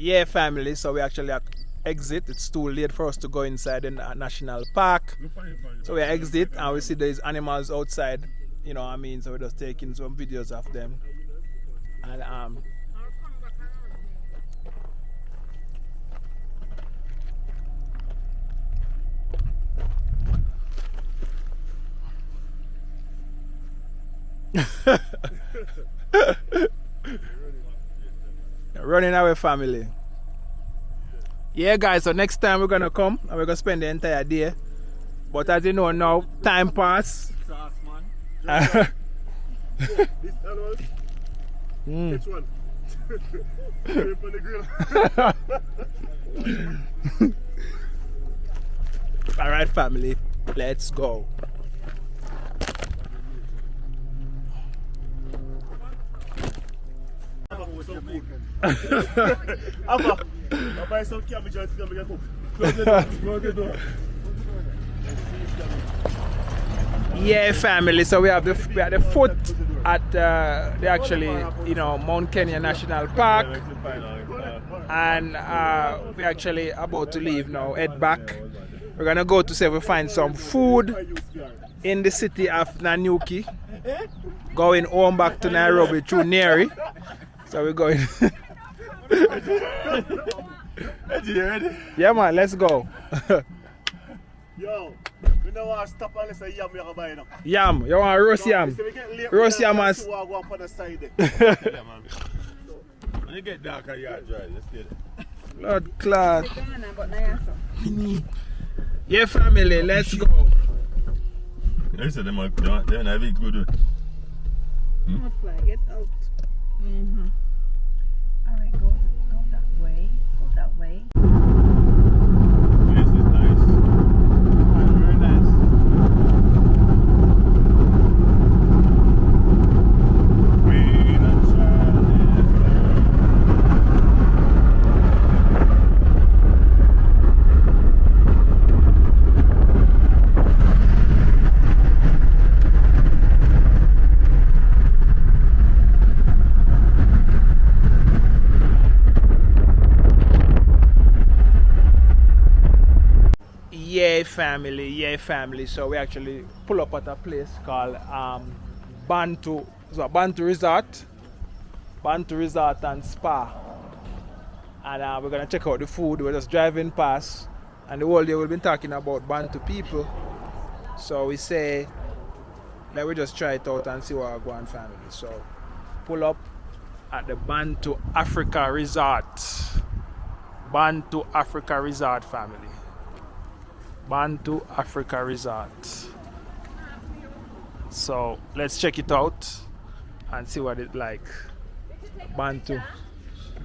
Yeah, family, so we actually exit. It's too late for us to go inside the national park. So we exit and we see these animals outside, you know what I mean? So we're just taking some videos of them. And running away, family. Yeah, guys, so next time we're gonna come and we're gonna spend the entire day. But as you know now, time pass. This animal, which one? Put on the grill. Alright, family, let's go. I'll buy some cabbage and come and cook. Close the door. Close the door. Yeah, family. So we are at the foot at the actually, you know, Mount Kenya National Park, and we're actually about to leave now. Head back. We're gonna go to see if we find some food in the city of Nanyuki. Going home back to Nairobi through Neri. So we're going. Yeah, man. Let's go. Yo, we don't want to stop unless I yam you can buy now. Yam, you want roast yam? Roast yam as. Yeah, man. When you get darker, you are dry. Let's get it. Lord Clark. Yeah, family, let's go. You said they're not very good. Get out. Alright, go that way. Go that way. This is nice. Very nice. Queen and Yeah, family. So we actually pull up at a place called Bantu Resort, Bantu Resort and Spa, and we're gonna check out the food. We're just driving past, and the whole day we've been talking about Bantu people. So we say, let we just try it out and see what we're going, family. So pull up at the Bantu Africa Resort, Bantu Africa Resort, family. Bantu Africa Resort. So let's check it out and see what it's like. Bantu.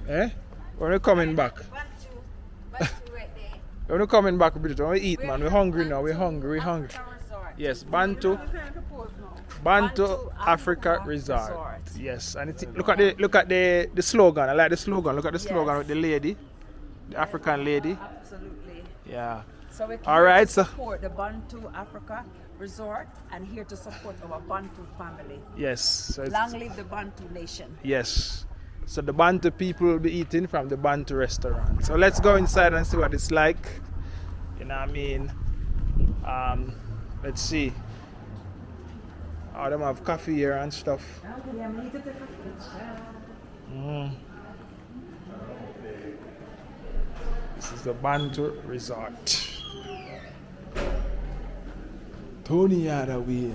Eh? When we coming back? When we coming back, when we eat, man. We're hungry now. We're hungry. Yes, Bantu Africa Resort. Yes, and look at the slogan. I like the slogan. Look at the slogan with the lady, the African lady. Absolutely. Yeah. So we All right, to support the Bantu Africa Resort and here to support our Bantu family. Yes. So Long live the Bantu nation. yes. So the Bantu people will be eating from the Bantu restaurant. So let's go inside and see what it's like. You know what I mean? Let's see. Oh, them have coffee here and stuff. This is the Bantu Resort. Tony Yadawi.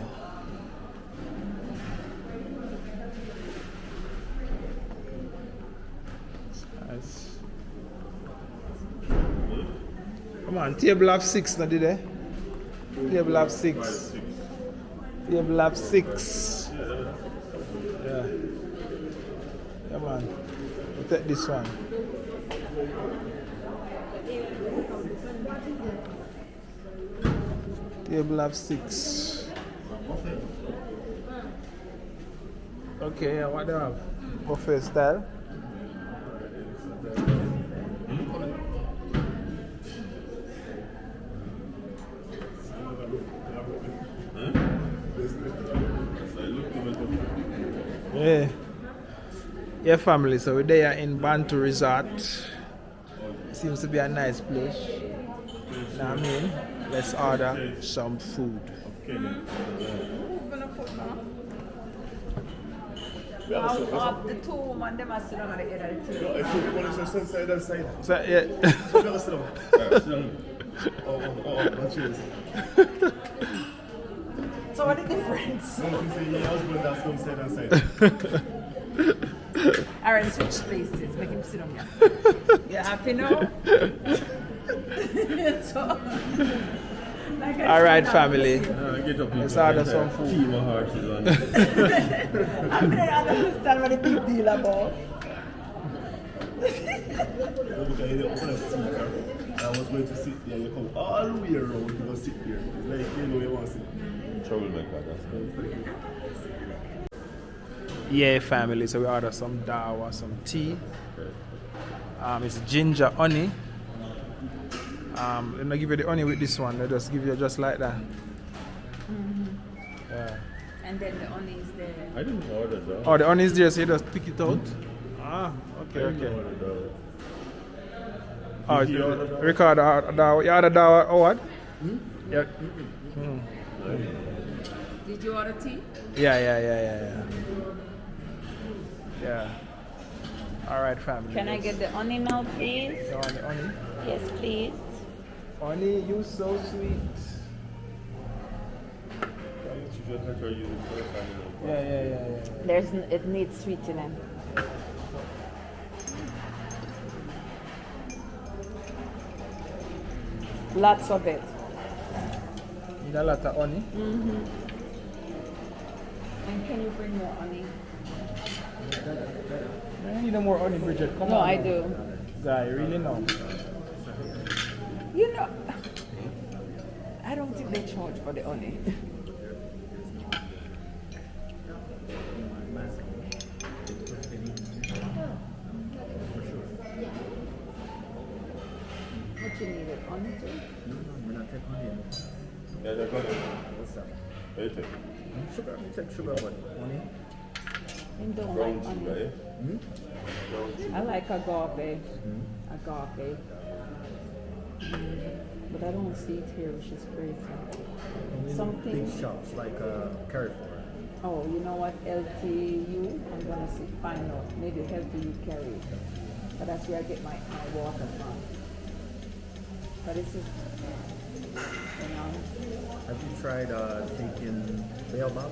Nice. Come on, table of 6 now, did they? Table of 6. Table of 6. Yeah. Come on. We'll take this one. Table of 6. Okay, yeah, what do you have? Buffet style. Yeah. Yeah, family. So we're there in Bantu Resort. Seems to be a nice place. Know what I mean? Let's order some food. The two women, they must sit on the other two. If you want to sit side and side. So, yeah. Sit down. Oh, cheers. So what the difference? No, you say your husband that's don't side and side. Alright, switch places. Make him sit on here. You happy now? So, like I Alright, said, family. Get up. Let's order some food. Team of hearts is on. I don't understand what the big deal about. I was going to sit there, you come all the way around to go sit here. It's like, you know, you want to sit. Troublemaker, that's good. Yeah, family. So we order some dawa, some tea. It's ginger honey. Let me give you the honey with this one. They just give you just like that. Yeah. And then the honey is there. I didn't order that. Oh, the honey is there, so you just pick it out. Okay. Oh, record dawa. You order dawa or what? Yeah. Did you order tea? Yeah. Alright, family. Can I get the honey now, please? You want the honey? Yes, please. Honey, you so sweet. Yeah. It needs sweetening. Lots of it. Need a lot of honey. And can you bring more honey? I need more honey, Bridget. Come No, on. I do. Guy, really no. You know, I don't think they charge for the honey. What you need it honey too? Yeah, they're good. What's that? What do you take? Sugar. We take sugar, but honey. I don't Brown like sugar, honey. eh? I like agave. Agave. But I don't see it here, which is crazy. Something. Big shops like Carrefour. Oh, you know what? LTU? I'm gonna find out. Maybe LTU carry it. But that's where I get my water from. But this is, Have you tried taking baobab?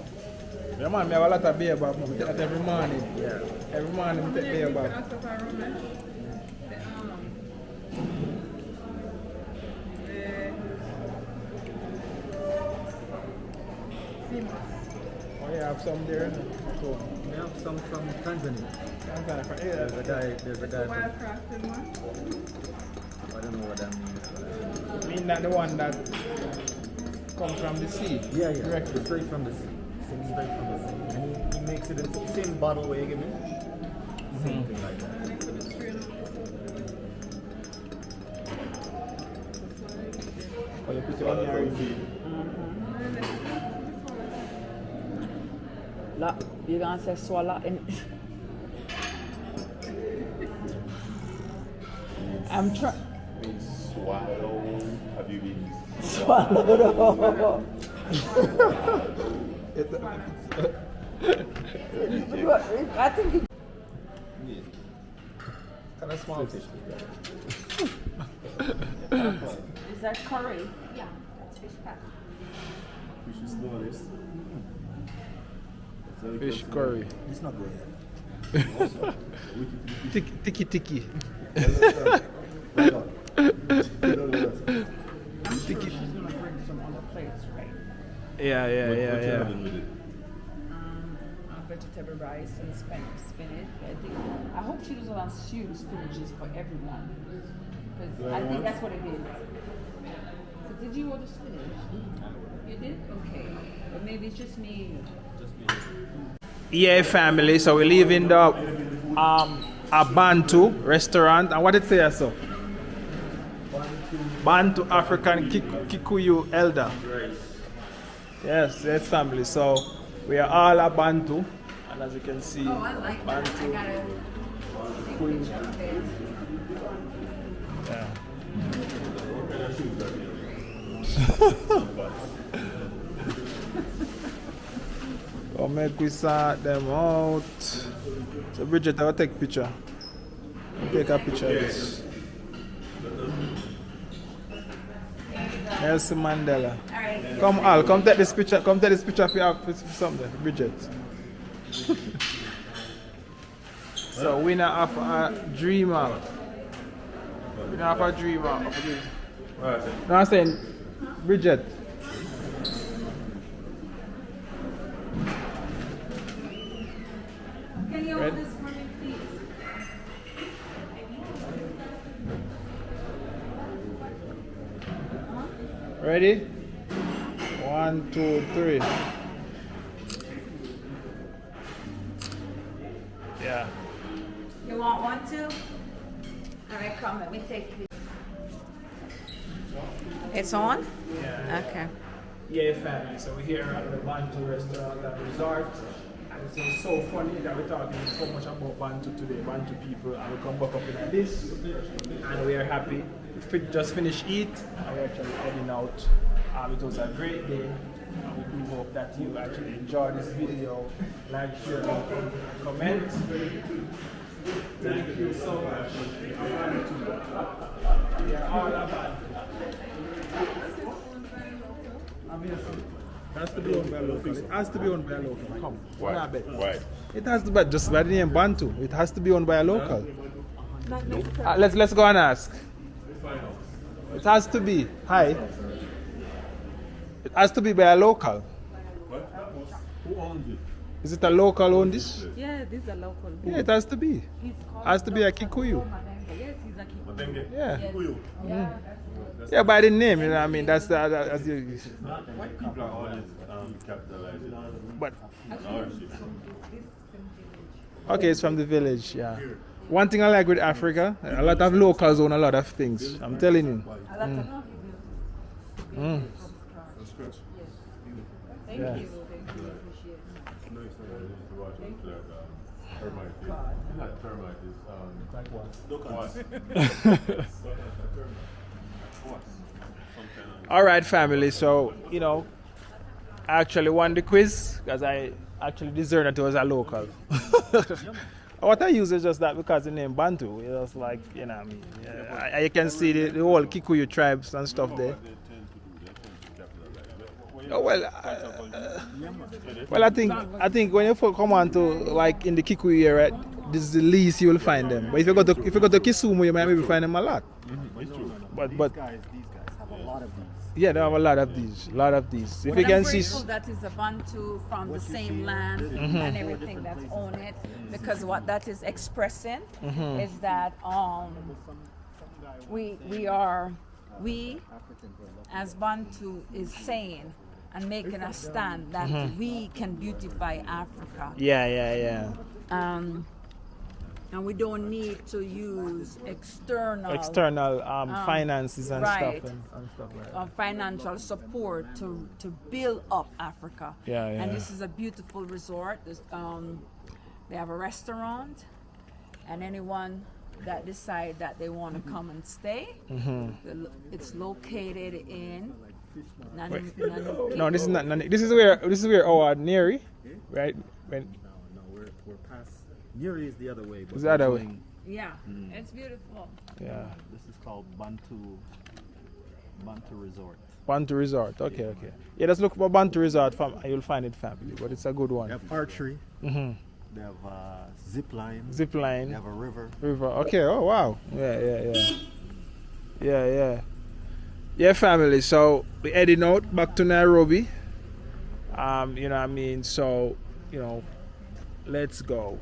Yeah, man, I have a lot of beer, but I take that every morning. Yeah. Every morning I take beer, but oh, yeah, I have some there. So, We have some from Tanzania. yeah. There's a guy from, I don't know what that means. I mean that the one that comes from the sea. Yeah. Directly. Straight from the sea. Straight from the sea. And he makes it in the same bottle way you give me. Same thing like that. Oh, you put it on your you're gonna say swallow in. I'm trying. Swallow. Have you been Swallowed up. I think it, Kind of small fish. is that curry? Yeah, that's fish patty. We should know this. fish curry. It's not good. Tiki. I'm sure she's gonna bring some other plates, right? Yeah. Vegetable rice and spinach. I hope she doesn't assume spinaches for everyone. Because I think that's what it is. So did you order spinach? You did? Okay. But maybe it's just me. Yeah, family. So we're leaving the a Bantu restaurant. And what did it say so? Bantu African Kikuyu Elder. Yes, family. So we are all a Bantu. And as you can see, Oh, I like that. I Bantu. gotta take a picture of it. So make we sort them out. So Bridget, I'll take picture. Take a picture of this. Nelson Mandela. Come Al, come take this picture. Come take this picture for something, Bridget. So winner of a dreamer. Winner of a dreamer. Right. No, I'm saying Bridget. Can you hold this for me, please? Ready? 1, 2, 3. Yeah. You want one too? All right, come. Let me take this. It's on? Yeah. Okay. Yeah, family. So we're here at the Bantu Restaurant and Resort. And it's so funny that we're talking so much about Bantu today, Bantu people, and we come back up in this, and we are happy. We just finished eat, and we're actually heading out. It was a great day, and we do hope that you actually enjoy this video. Like, share, and comment. Thank you so much. Yeah, all about. Obviously. It has to be owned by a local. It has to be owned by a local. Come. Why? Nah, bet. Why? It has to be just by the name Bantu. It has to be owned by a local. Let's go and ask. It has to be. Hi. It has to be by a local. What? Who owns it? Is it a local owned dish? Yeah, this is a local. Yeah, it has to be. He's called Has to be a Kikuyu. Yes, he's a Kikuyu. Matenge? Yeah. Kikuyu. Yeah. Yeah, by the name, you know what I mean? That's you. People are always capitalizing on But ownership. okay, it's from the village, yeah. One thing I like with Africa, a lot of locals own a lot of things. I'm telling you. Mm. Thank Yeah. you. Thank you. Appreciate it. No, it's not. I used to watch it like termite. Not termite, it's like what? All right, family. So, I actually won the quiz because I actually deserved that it was a local. What I use is just that because the name Bantu. It was like, what I mean. You can see the whole Kikuyu tribes and stuff there. Oh, well, I think when you come on to like in the Kikuyu area, this is the least you will find them. But if you go to Kisumu, you might maybe find them a lot. It's true. But These guys have a lot of these. yeah, they have a lot of these. If you can see, That is a Bantu from the same land and everything that's on it, because what that is expressing is that we as Bantu is saying and making a stand that we can beautify Africa. yeah. And we don't need to use external finances and right. stuff and stuff like that. financial support to build up Africa. Yeah. And this is a beautiful resort. They have a restaurant, and anyone that decide that they want to come and stay, it's located in Nanyuki. No, this is not. This is where our Neri, right? No, we're past. Neri is the other way. But It's the other way. Yeah, it's beautiful. Yeah. This is called Bantu Resort. Bantu Resort. Okay. Yeah, let's look for Bantu Resort. You'll find it, family. But it's a good They one. have archery. Mm-hmm. They have zip line. Zip They line. have a river. Okay. Oh wow. Yeah. Yeah, family. So we're heading out back to Nairobi. You know what I mean. So let's go.